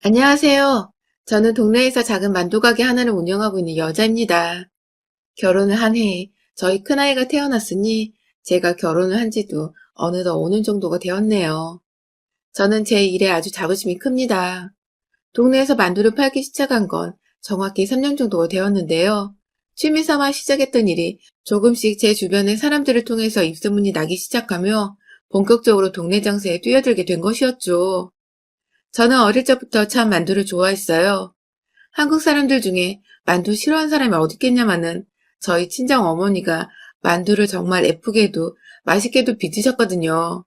안녕하세요. 저는 동네에서 작은 만두가게 하나를 운영하고 있는 여자입니다. 결혼을 한 해에 저희 큰아이가 태어났으니 제가 결혼을 한 지도 어느덧 5년 정도가 되었네요. 저는 제 일에 아주 자부심이 큽니다. 동네에서 만두를 팔기 시작한 건 정확히 3년 정도가 되었는데요. 취미 삼아 시작했던 일이 조금씩 제 주변의 사람들을 통해서 입소문이 나기 시작하며 본격적으로 동네 장사에 뛰어들게 된 것이었죠. 저는 어릴 적부터 참 만두를 좋아했어요. 한국 사람들 중에 만두 싫어하는 사람이 어디 있겠냐마는 저희 친정 어머니가 만두를 정말 예쁘게도 맛있게도 빚으셨거든요.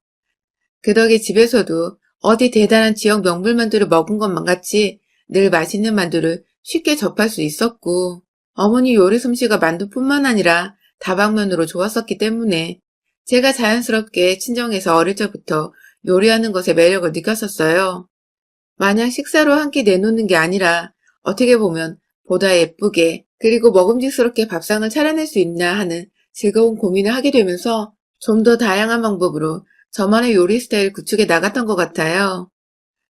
그 덕에 집에서도 어디 대단한 지역 명물 만두를 먹은 것만 같이 늘 맛있는 만두를 쉽게 접할 수 있었고, 어머니 요리 솜씨가 만두뿐만 아니라 다방면으로 좋았었기 때문에 제가 자연스럽게 친정에서 어릴 적부터 요리하는 것에 매력을 느꼈었어요. 마냥 식사로 한 끼 내놓는 게 아니라 어떻게 보면 보다 예쁘게 그리고 먹음직스럽게 밥상을 차려낼 수 있나 하는 즐거운 고민을 하게 되면서 좀 더 다양한 방법으로 저만의 요리 스타일 구축해 나갔던 것 같아요.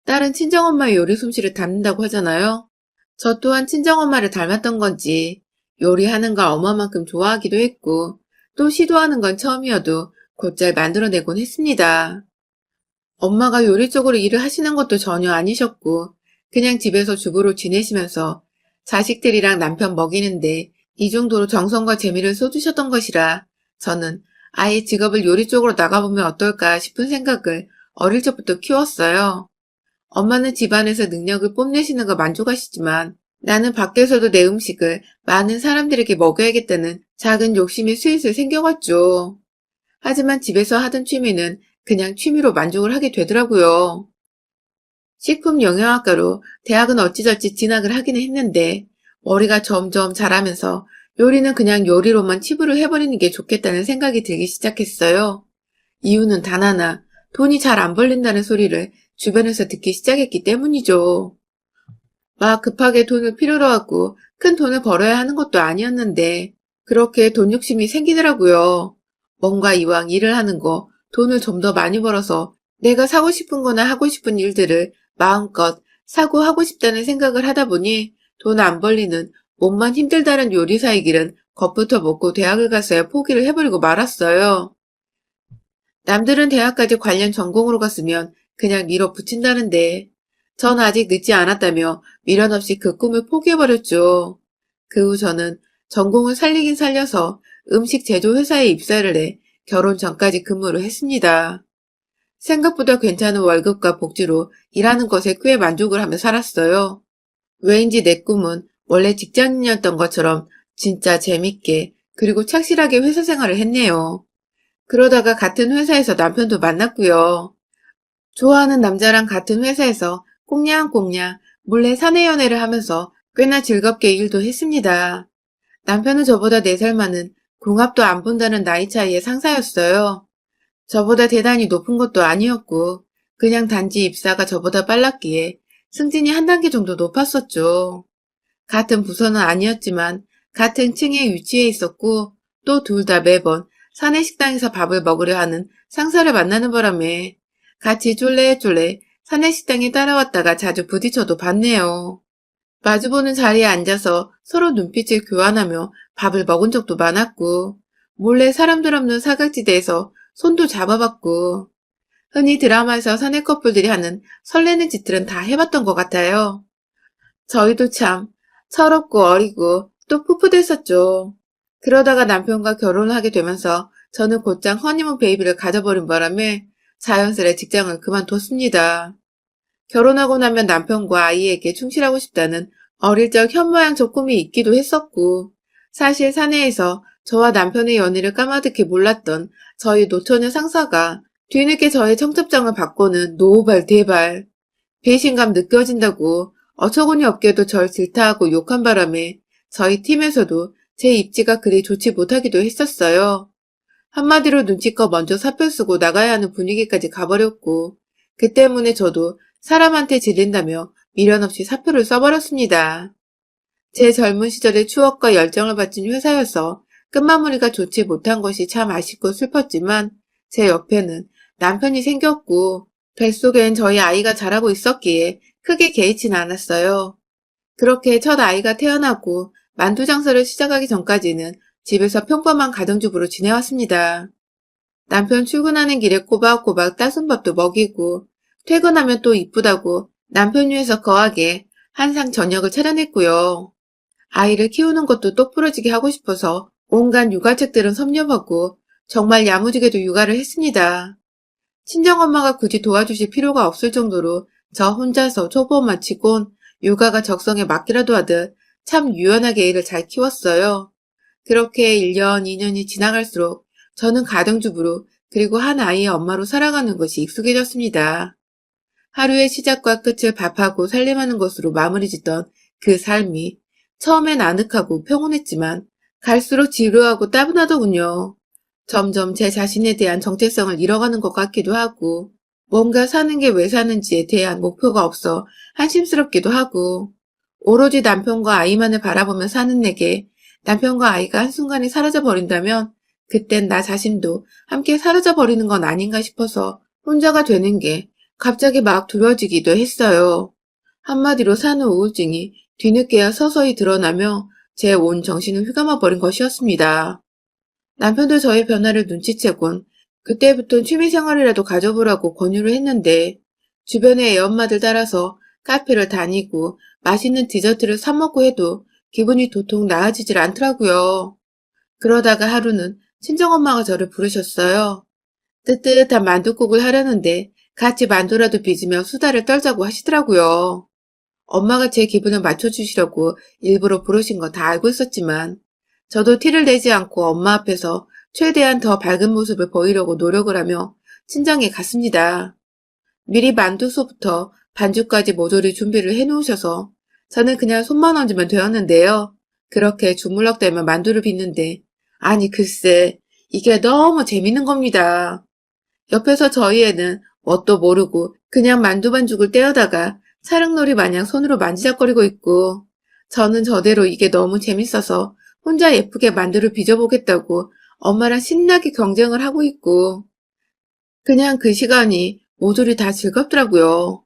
딸은 친정엄마의 요리 솜씨를 닮는다고 하잖아요. 저 또한 친정엄마를 닮았던 건지 요리하는 걸 엄마만큼 좋아하기도 했고 또 시도하는 건 처음이어도 곧잘 만들어내곤 했습니다. 엄마가 요리 쪽으로 일을 하시는 것도 전혀 아니셨고 그냥 집에서 주부로 지내시면서 자식들이랑 남편 먹이는데 이 정도로 정성과 재미를 쏟으셨던 것이라 저는 아예 직업을 요리 쪽으로 나가보면 어떨까 싶은 생각을 어릴 적부터 키웠어요. 엄마는 집안에서 능력을 뽐내시는 거 만족하시지만 나는 밖에서도 내 음식을 많은 사람들에게 먹여야겠다는 작은 욕심이 슬슬 생겨왔죠. 하지만 집에서 하던 취미는 그냥 취미로 만족을 하게 되더라고요. 식품 영양학과로 대학은 어찌저찌 진학을 하기는 했는데 머리가 점점 자라면서 요리는 그냥 요리로만 치부를 해버리는 게 좋겠다는 생각이 들기 시작했어요. 이유는 단 하나, 돈이 잘 안 벌린다는 소리를 주변에서 듣기 시작했기 때문이죠. 막 급하게 돈을 필요로 하고 큰 돈을 벌어야 하는 것도 아니었는데 그렇게 돈 욕심이 생기더라고요. 뭔가 이왕 일을 하는 거 돈을 좀 더 많이 벌어서 내가 사고 싶은 거나 하고 싶은 일들을 마음껏 사고 하고 싶다는 생각을 하다 보니 돈 안 벌리는 몸만 힘들다는 요리사의 길은 겁부터 먹고 대학을 가서야 포기를 해버리고 말았어요. 남들은 대학까지 관련 전공으로 갔으면 그냥 밀어붙인다는데 전 아직 늦지 않았다며 미련 없이 그 꿈을 포기해버렸죠. 그 후 저는 전공을 살리긴 살려서 음식 제조 회사에 입사를 해 결혼 전까지 근무를 했습니다. 생각보다 괜찮은 월급과 복지로 일하는 것에 꽤 만족을 하며 살았어요. 왜인지 내 꿈은 원래 직장인이었던 것처럼 진짜 재밌게 그리고 착실하게 회사 생활을 했네요. 그러다가 같은 회사에서 남편도 만났고요. 좋아하는 남자랑 같은 회사에서 꽁냥꽁냥 몰래 사내 연애를 하면서 꽤나 즐겁게 일도 했습니다. 남편은 저보다 4살 많은 궁합도 안 본다는 나이 차이의 상사였어요. 저보다 대단히 높은 것도 아니었고 그냥 단지 입사가 저보다 빨랐기에 승진이 한 단계 정도 높았었죠. 같은 부서는 아니었지만 같은 층에 위치해 있었고 또 둘 다 매번 사내 식당에서 밥을 먹으려 하는 상사를 만나는 바람에 같이 쫄래쫄래 사내 식당에 따라왔다가 자주 부딪혀도 봤네요. 마주보는 자리에 앉아서 서로 눈빛을 교환하며 밥을 먹은 적도 많았고 몰래 사람들 없는 사각지대에서 손도 잡아봤고 흔히 드라마에서 사내 커플들이 하는 설레는 짓들은 다 해봤던 것 같아요. 저희도 참 철없고 어리고 또 풋풋했었죠. 그러다가 남편과 결혼을 하게 되면서 저는 곧장 허니문 베이비를 가져버린 바람에 자연스레 직장을 그만뒀습니다. 결혼하고 나면 남편과 아이에게 충실하고 싶다는 어릴 적 현모양처 꿈이 있기도 했었고 사실 사내에서 저와 남편의 연애를 까마득히 몰랐던 저희 노처녀 상사가 뒤늦게 저의 청첩장을 받고는 노발 대발 배신감 느껴진다고 어처구니 없게도 절 질타하고 욕한 바람에 저희 팀에서도 제 입지가 그리 좋지 못하기도 했었어요. 한마디로 눈치껏 먼저 사표 쓰고 나가야 하는 분위기까지 가버렸고 그 때문에 저도 사람한테 질린다며 미련 없이 사표를 써버렸습니다. 제 젊은 시절의 추억과 열정을 바친 회사여서 끝마무리가 좋지 못한 것이 참 아쉽고 슬펐지만 제 옆에는 남편이 생겼고 뱃속엔 저희 아이가 자라고 있었기에 크게 개의치는 않았어요. 그렇게 첫 아이가 태어나고 만두 장사를 시작하기 전까지는 집에서 평범한 가정주부로 지내왔습니다. 남편 출근하는 길에 꼬박꼬박 따순 밥도 먹이고 퇴근하면 또 이쁘다고 남편 위해서 거하게 한상 저녁을 차려냈고요. 아이를 키우는 것도 똑부러지게 하고 싶어서 온갖 육아책들은 섭렵하고 정말 야무지게도 육아를 했습니다. 친정엄마가 굳이 도와주실 필요가 없을 정도로 저 혼자서 초보 마치곤 육아가 적성에 맞기라도 하듯 참 유연하게 애를 잘 키웠어요. 그렇게 1년, 2년이 지나갈수록 저는 가정주부로 그리고 한 아이의 엄마로 살아가는 것이 익숙해졌습니다. 하루의 시작과 끝을 밥하고 살림하는 것으로 마무리 짓던 그 삶이 처음엔 아늑하고 평온했지만 갈수록 지루하고 따분하더군요. 점점 제 자신에 대한 정체성을 잃어가는 것 같기도 하고 뭔가 사는 게 왜 사는지에 대한 목표가 없어 한심스럽기도 하고 오로지 남편과 아이만을 바라보며 사는 내게 남편과 아이가 한순간에 사라져 버린다면 그땐 나 자신도 함께 사라져 버리는 건 아닌가 싶어서 혼자가 되는 게 갑자기 막 두려워지기도 했어요. 한마디로 사는 우울증이 뒤늦게야 서서히 드러나며 제 온 정신을 휘감아 버린 것이었습니다. 남편도 저의 변화를 눈치채곤 그때부터 취미생활이라도 가져보라고 권유를 했는데 주변의 애엄마들 따라서 카페를 다니고 맛있는 디저트를 사 먹고 해도 기분이 도통 나아지질 않더라고요. 그러다가 하루는 친정엄마가 저를 부르셨어요. 뜨뜻한 만둣국을 하려는데 같이 만두라도 빚으며 수다를 떨자고 하시더라고요. 엄마가 제 기분을 맞춰주시려고 일부러 부르신 건 다 알고 있었지만 저도 티를 내지 않고 엄마 앞에서 최대한 더 밝은 모습을 보이려고 노력을 하며 친정에 갔습니다. 미리 만두소부터 반죽까지 모조리 준비를 해놓으셔서 저는 그냥 손만 얹으면 되었는데요. 그렇게 주물럭대며 만두를 빚는데 아니 글쎄 이게 너무 재밌는 겁니다. 옆에서 저희 애는 뭣도 모르고 그냥 만두 반죽을 떼어다가 사랑놀이 마냥 손으로 만지작거리고 있고 저는 저대로 이게 너무 재밌어서 혼자 예쁘게 만두를 빚어보겠다고 엄마랑 신나게 경쟁을 하고 있고 그냥 그 시간이 모조리 다 즐겁더라고요.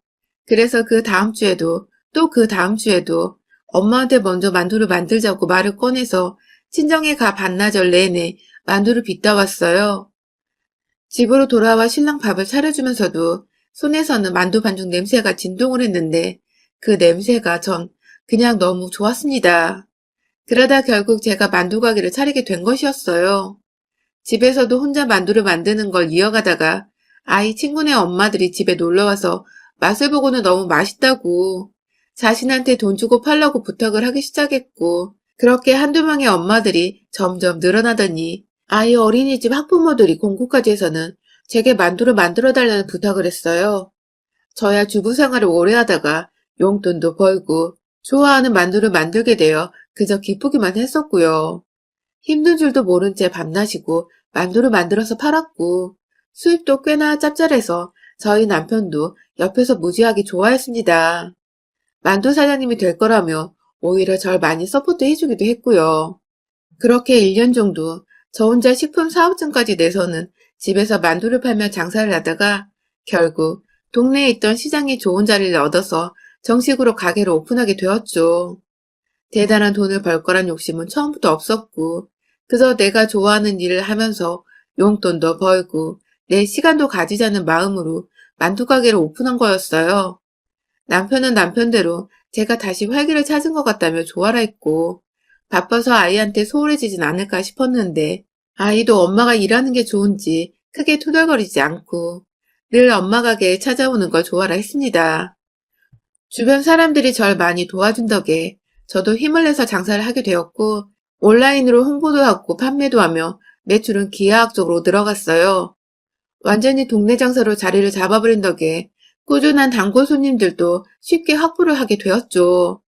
그래서 그 다음 주에도 또 그 다음 주에도 엄마한테 먼저 만두를 만들자고 말을 꺼내서 친정에 가 반나절 내내 만두를 빚다 왔어요. 집으로 돌아와 신랑 밥을 차려주면서도 손에서는 만두 반죽 냄새가 진동을 했는데 그 냄새가 전 그냥 너무 좋았습니다. 그러다 결국 제가 만두 가게를 차리게 된 것이었어요. 집에서도 혼자 만두를 만드는 걸 이어가다가 아이 친구네 엄마들이 집에 놀러와서 맛을 보고는 너무 맛있다고 자신한테 돈 주고 팔라고 부탁을 하기 시작했고 그렇게 한두 명의 엄마들이 점점 늘어나더니 아이 어린이집 학부모들이 공구까지 해서는 제게 만두를 만들어달라는 부탁을 했어요. 저야 주부 생활을 오래 하다가 용돈도 벌고 좋아하는 만두를 만들게 되어 그저 기쁘기만 했었고요. 힘든 줄도 모른 채 밤낮이고 만두를 만들어서 팔았고 수입도 꽤나 짭짤해서 저희 남편도 옆에서 무지하게 좋아했습니다. 만두 사장님이 될 거라며 오히려 절 많이 서포트 해주기도 했고요. 그렇게 1년 정도 저 혼자 식품 사업증까지 내서는 집에서 만두를 팔며 장사를 하다가 결국 동네에 있던 시장에 좋은 자리를 얻어서 정식으로 가게를 오픈하게 되었죠. 대단한 돈을 벌 거란 욕심은 처음부터 없었고 그저 내가 좋아하는 일을 하면서 용돈도 벌고 내 시간도 가지자는 마음으로 만두 가게를 오픈한 거였어요. 남편은 남편대로 제가 다시 활기를 찾은 것 같다며 좋아라 했고 바빠서 아이한테 소홀해지진 않을까 싶었는데 아이도 엄마가 일하는 게 좋은지 크게 투덜거리지 않고 늘 엄마 가게에 찾아오는 걸 좋아라 했습니다. 주변 사람들이 절 많이 도와준 덕에 저도 힘을 내서 장사를 하게 되었고 온라인으로 홍보도 하고 판매도 하며 매출은 기하학적으로 늘어갔어요. 완전히 동네 장사로 자리를 잡아버린 덕에 꾸준한 단골 손님들도 쉽게 확보를 하게 되었죠.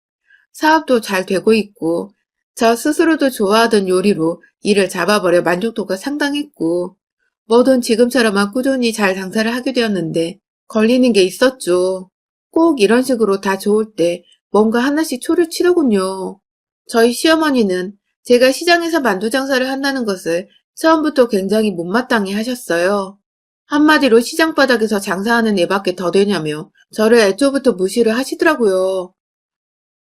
사업도 잘 되고 있고 저 스스로도 좋아하던 요리로 일을 잡아버려 만족도가 상당했고 뭐든 지금처럼만 꾸준히 잘 장사를 하게 되었는데 걸리는 게 있었죠. 꼭 이런 식으로 다 좋을 때 뭔가 하나씩 초를 치더군요. 저희 시어머니는 제가 시장에서 만두 장사를 한다는 것을 처음부터 굉장히 못마땅해 하셨어요. 한마디로 시장 바닥에서 장사하는 애밖에 더 되냐며 저를 애초부터 무시를 하시더라고요.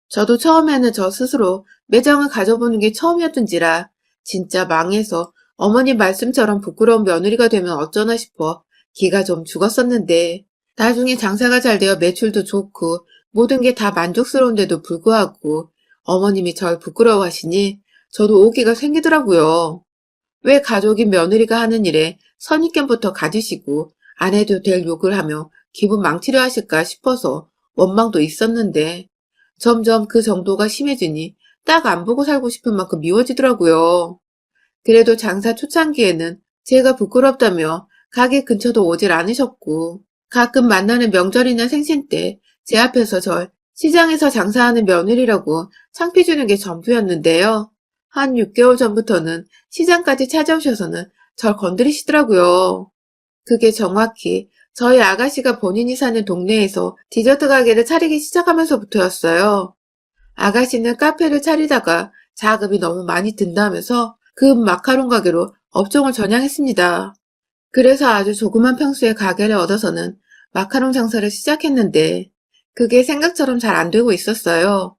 저도 처음에는 저 스스로 매장을 가져보는 게 처음이었던지라 진짜 망해서 어머님 말씀처럼 부끄러운 며느리가 되면 어쩌나 싶어 기가 좀 죽었었는데 나중에 장사가 잘 되어 매출도 좋고 모든 게 다 만족스러운데도 불구하고 어머님이 절 부끄러워하시니 저도 오기가 생기더라고요. 왜 가족인 며느리가 하는 일에 선입견부터 가지시고 안 해도 될 욕을 하며 기분 망치려 하실까 싶어서 원망도 있었는데 점점 그 정도가 심해지니 딱 안 보고 살고 싶은 만큼 미워지더라고요. 그래도 장사 초창기에는 제가 부끄럽다며 가게 근처도 오질 않으셨고 가끔 만나는 명절이나 생신 때 제 앞에서 절 시장에서 장사하는 며느리라고 창피 주는 게 전부였는데요. 한 6개월 전부터는 시장까지 찾아오셔서는 절 건드리시더라고요. 그게 정확히 저희 아가씨가 본인이 사는 동네에서 디저트 가게를 차리기 시작하면서부터였어요. 아가씨는 카페를 차리다가 자금이 너무 많이 든다면서 그 마카롱 가게로 업종을 전향했습니다. 그래서 아주 조그만 평수의 가게를 얻어서는 마카롱 장사를 시작했는데 그게 생각처럼 잘 안 되고 있었어요.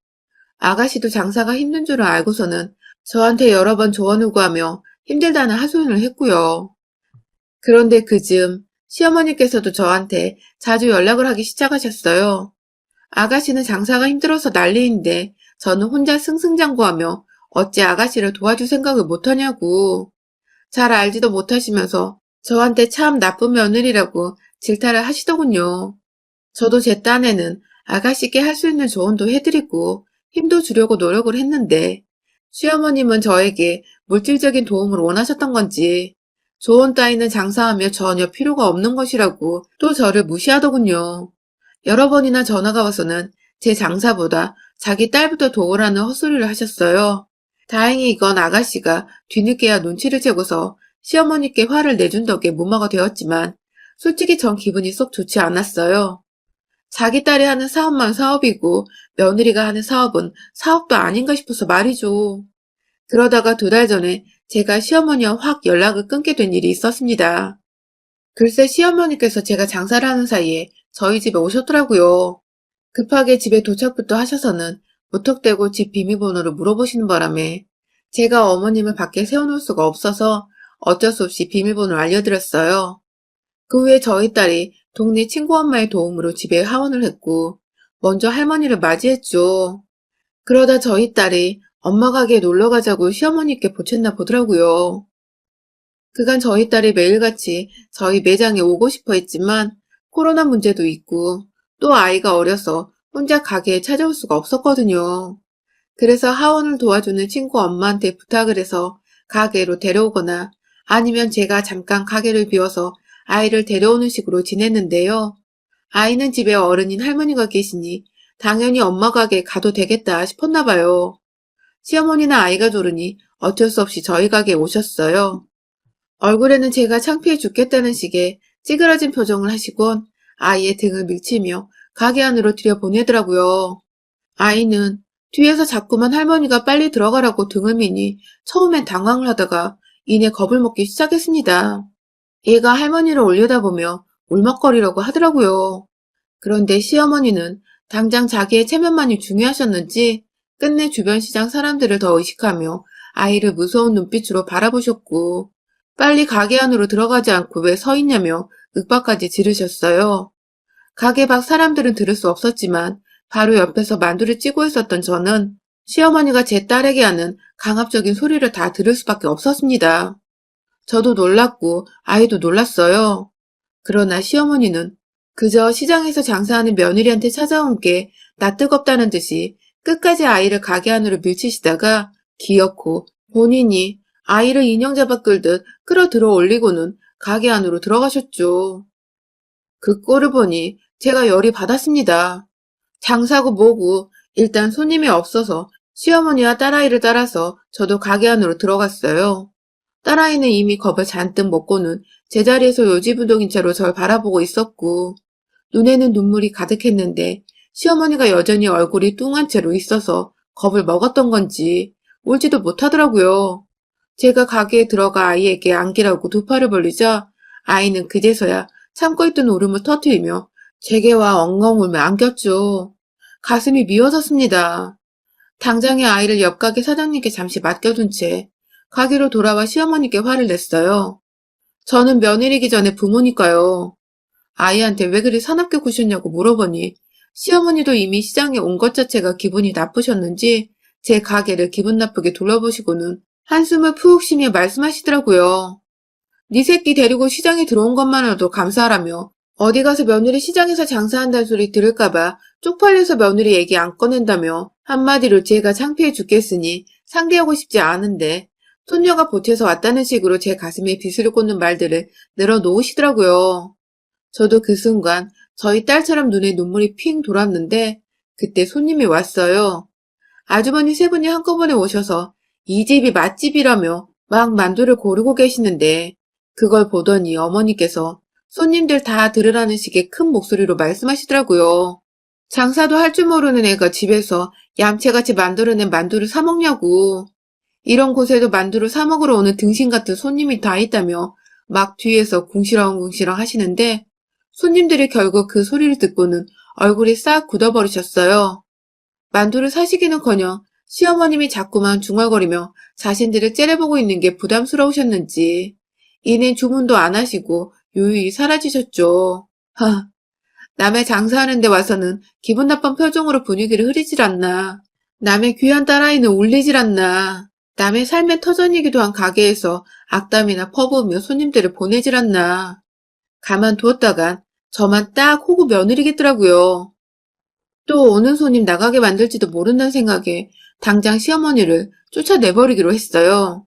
아가씨도 장사가 힘든 줄을 알고서는 저한테 여러 번 조언을 구하며 힘들다는 하소연을 했고요. 그런데 그즈음 시어머니께서도 저한테 자주 연락을 하기 시작하셨어요. 아가씨는 장사가 힘들어서 난리인데 저는 혼자 승승장구하며 어찌 아가씨를 도와줄 생각을 못하냐고. 잘 알지도 못하시면서 저한테 참 나쁜 며느리라고 질타를 하시더군요. 저도 제 딴에는 아가씨께 할 수 있는 조언도 해드리고 힘도 주려고 노력을 했는데 시어머님은 저에게 물질적인 도움을 원하셨던 건지 조언 따위는 장사하며 전혀 필요가 없는 것이라고 또 저를 무시하더군요. 여러 번이나 전화가 와서는 제 장사보다 자기 딸부터 도우라는 헛소리를 하셨어요. 다행히 이건 아가씨가 뒤늦게야 눈치를 채고서 시어머니께 화를 내준 덕에 무마가 되었지만 솔직히 전 기분이 썩 좋지 않았어요. 자기 딸이 하는 사업만 사업이고 며느리가 하는 사업은 사업도 아닌가 싶어서 말이죠. 그러다가 2달 전에 제가 시어머니와 확 연락을 끊게 된 일이 있었습니다. 글쎄 시어머니께서 제가 장사를 하는 사이에 저희 집에 오셨더라고요. 급하게 집에 도착부터 하셔서는 무턱대고 집 비밀번호를 물어보시는 바람에 제가 어머님을 밖에 세워놓을 수가 없어서 어쩔 수 없이 비밀번호를 알려드렸어요. 그 후에 저희 딸이 동네 친구 엄마의 도움으로 집에 하원을 했고 먼저 할머니를 맞이했죠. 그러다 저희 딸이 엄마 가게에 놀러 가자고 시어머니께 보챘나 보더라고요. 그간 저희 딸이 매일같이 저희 매장에 오고 싶어 했지만 코로나 문제도 있고 또 아이가 어려서 혼자 가게에 찾아올 수가 없었거든요. 그래서 하원을 도와주는 친구 엄마한테 부탁을 해서 가게로 데려오거나 아니면 제가 잠깐 가게를 비워서 아이를 데려오는 식으로 지냈는데요. 아이는 집에 어른인 할머니가 계시니 당연히 엄마 가게에 가도 되겠다 싶었나 봐요. 시어머니나 아이가 조르니 어쩔 수 없이 저희 가게에 오셨어요. 얼굴에는 제가 창피해 죽겠다는 식의 찌그러진 표정을 하시곤 아이의 등을 밀치며 가게 안으로 들여보내더라고요. 아이는 뒤에서 자꾸만 할머니가 빨리 들어가라고 등을 미니 처음엔 당황을 하다가 이내 겁을 먹기 시작했습니다. 얘가 할머니를 올려다보며 울먹거리려고 하더라고요. 그런데 시어머니는 당장 자기의 체면만이 중요하셨는지 끝내 주변 시장 사람들을 더 의식하며 아이를 무서운 눈빛으로 바라보셨고 빨리 가게 안으로 들어가지 않고 왜 서 있냐며 윽박까지 지르셨어요. 가게 밖 사람들은 들을 수 없었지만 바로 옆에서 만두를 찌고 있었던 저는 시어머니가 제 딸에게 하는 강압적인 소리를 다 들을 수밖에 없었습니다. 저도 놀랐고 아이도 놀랐어요. 그러나 시어머니는 그저 시장에서 장사하는 며느리한테 찾아온 게 나 뜨겁다는 듯이 끝까지 아이를 가게 안으로 밀치시다가 기어코 본인이 아이를 인형 잡아 끌듯 끌어들어 올리고는 가게 안으로 들어가셨죠. 그 꼴을 보니 제가 열이 받았습니다. 장사고 뭐고 일단 손님이 없어서 시어머니와 딸아이를 따라서 저도 가게 안으로 들어갔어요. 딸아이는 이미 겁을 잔뜩 먹고는 제자리에서 요지부동인 채로 절 바라보고 있었고 눈에는 눈물이 가득했는데 시어머니가 여전히 얼굴이 뚱한 채로 있어서 겁을 먹었던 건지 울지도 못하더라고요. 제가 가게에 들어가 아이에게 안기라고 두 팔을 벌리자 아이는 그제서야 참고 있던 울음을 터뜨리며 제게와 엉엉 울며 안겼죠. 가슴이 미어졌습니다. 당장에 아이를 옆 가게 사장님께 잠시 맡겨둔 채 가게로 돌아와 시어머니께 화를 냈어요. 저는 며느리기 전에 부모니까요. 아이한테 왜 그리 사납게 구셨냐고 물어보니 시어머니도 이미 시장에 온 것 자체가 기분이 나쁘셨는지 제 가게를 기분 나쁘게 둘러보시고는 한숨을 푹 쉬며 말씀하시더라고요. 네 새끼 데리고 시장에 들어온 것만으로도 감사하라며 어디 가서 며느리 시장에서 장사한다는 소리 들을까봐 쪽팔려서 며느리 얘기 안 꺼낸다며 한마디로 제가 창피해 죽겠으니 상대하고 싶지 않은데 손녀가 보태서 왔다는 식으로 제 가슴에 비수를 꽂는 말들을 늘어놓으시더라고요. 저도 그 순간 저희 딸처럼 눈에 눈물이 핑 돌았는데 그때 손님이 왔어요. 아주머니 세 분이 한꺼번에 오셔서 이 집이 맛집이라며 막 만두를 고르고 계시는데 그걸 보더니 어머니께서 손님들 다 들으라는 식의 큰 목소리로 말씀하시더라고요. 장사도 할 줄 모르는 애가 집에서 얌체같이 만들어낸 만두를 사 먹냐고. 이런 곳에도 만두를 사 먹으러 오는 등신 같은 손님이 다 있다며 막 뒤에서 궁시렁궁시렁 하시는데 손님들이 결국 그 소리를 듣고는 얼굴이 싹 굳어버리셨어요. 만두를 사시기는커녕 시어머님이 자꾸만 중얼거리며 자신들을 째려보고 있는 게 부담스러우셨는지 이내 주문도 안 하시고 유유히 사라지셨죠. 하, 남의 장사하는 데 와서는 기분 나쁜 표정으로 분위기를 흐리질 않나. 남의 귀한 딸아이는 울리질 않나. 남의 삶의 터전이기도 한 가게에서 악담이나 퍼부으며 손님들을 보내질 않나. 가만두었다간 저만 딱 호구 며느리겠더라고요. 또 오는 손님 나가게 만들지도 모른다는 생각에 당장 시어머니를 쫓아내버리기로 했어요.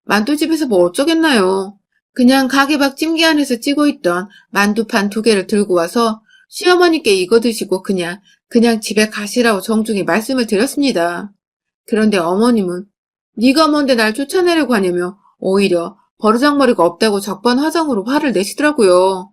만두집에서 뭐 어쩌겠나요. 그냥 가게 밖 찜기 안에서 찌고 있던 만두판 2개를 들고 와서 시어머니께 이거 드시고 그냥 집에 가시라고 정중히 말씀을 드렸습니다. 그런데 어머님은 네가 뭔데 날 쫓아내려고 하냐며 오히려 버르장머리가 없다고 적반하장으로 화를 내시더라고요.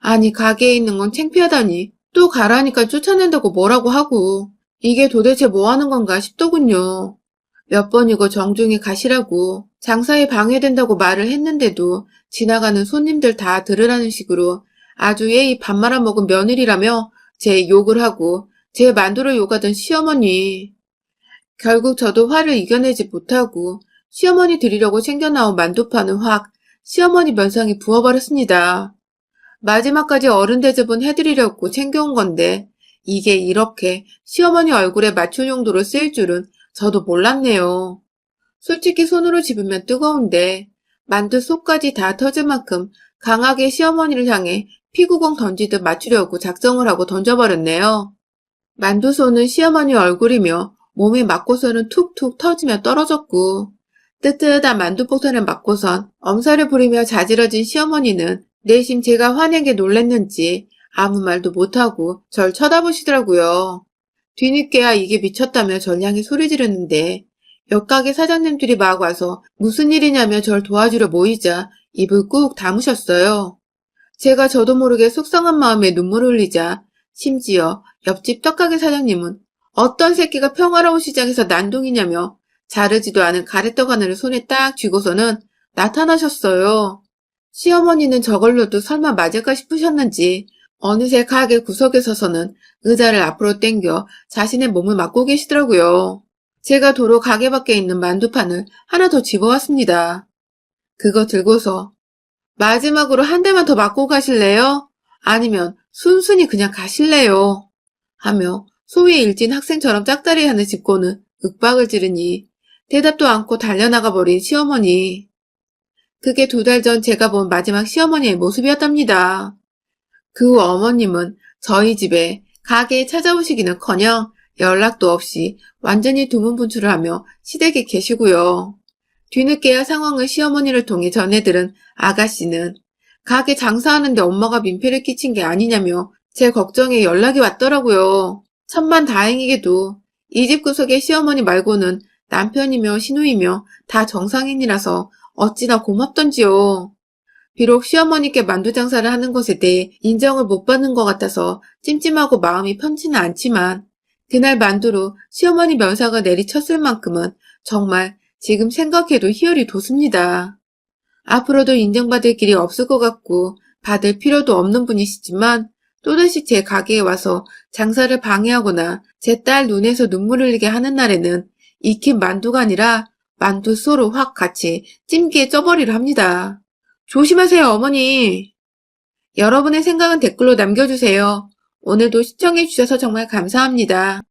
아니 가게에 있는 건 창피하다니 또 가라니까 쫓아낸다고 뭐라고 하고 이게 도대체 뭐 하는 건가 싶더군요. 몇 번이고 정중히 가시라고 장사에 방해된다고 말을 했는데도 지나가는 손님들 다 들으라는 식으로 아주 예의 밥 말아먹은 며느리라며 제 욕을 하고 제 만두를 욕하던 시어머니. 결국 저도 화를 이겨내지 못하고 시어머니 드리려고 챙겨나온 만두판은 확 시어머니 면상에 부어버렸습니다. 마지막까지 어른 대접은 해드리려고 챙겨온 건데 이게 이렇게 시어머니 얼굴에 맞출 용도로 쓰일 줄은 저도 몰랐네요. 솔직히 손으로 집으면 뜨거운데 만두 속까지 다 터질 만큼 강하게 시어머니를 향해 피구공 던지듯 맞추려고 작정을 하고 던져버렸네요. 만두 손은 시어머니 얼굴이며 몸에 맞고서는 툭툭 터지며 떨어졌고 뜨뜻한 만두폭탄을 맞고선 엄살을 부리며 자지러진 시어머니는 내심 제가 화내게 놀랬는지 아무 말도 못하고 절 쳐다보시더라고요. 뒤늦게야 이게 미쳤다며 절 향해 소리 지르는데 옆가게 사장님들이 막 와서 무슨 일이냐며 절 도와주려 모이자 입을 꾹 다무셨어요. 제가 저도 모르게 속상한 마음에 눈물을 흘리자 심지어 옆집 떡가게 사장님은 어떤 새끼가 평화로운 시장에서 난동이냐며 자르지도 않은 가래떡 하나를 손에 딱 쥐고서는 나타나셨어요. 시어머니는 저걸로도 설마 맞을까 싶으셨는지 어느새 가게 구석에 서서는 의자를 앞으로 당겨 자신의 몸을 맞고 계시더라고요. 제가 도로 가게 밖에 있는 만두판을 하나 더 집어왔습니다. 그거 들고서 마지막으로 한 대만 더 맞고 가실래요? 아니면 순순히 그냥 가실래요? 하며 소위 일진 학생처럼 짝다리하는 짚고는 윽박을 지르니 대답도 않고 달려나가 버린 시어머니. 그게 2달 전 제가 본 마지막 시어머니의 모습이었답니다. 그 후 어머님은 저희 집에 가게에 찾아오시기는커녕 연락도 없이 완전히 두문분출을 하며 시댁에 계시고요. 뒤늦게야 상황을 시어머니를 통해 전해들은 아가씨는 가게 장사하는데 엄마가 민폐를 끼친 게 아니냐며 제 걱정에 연락이 왔더라고요. 천만다행이게도 이 집 구석에 시어머니 말고는 남편이며 시누이며 다 정상인이라서 어찌나 고맙던지요. 비록 시어머니께 만두 장사를 하는 것에 대해 인정을 못 받는 것 같아서 찜찜하고 마음이 편치는 않지만 그날 만두로 시어머니 면사가 내리쳤을 만큼은 정말 지금 생각해도 희열이 돋습니다. 앞으로도 인정받을 길이 없을 것 같고 받을 필요도 없는 분이시지만 또다시 제 가게에 와서 장사를 방해하거나 제 딸 눈에서 눈물 흘리게 하는 날에는 익힌 만두가 아니라 만두 쏘로 확 같이 찜기에 쪄버리려 합니다. 조심하세요, 어머니. 여러분의 생각은 댓글로 남겨주세요. 오늘도 시청해주셔서 정말 감사합니다.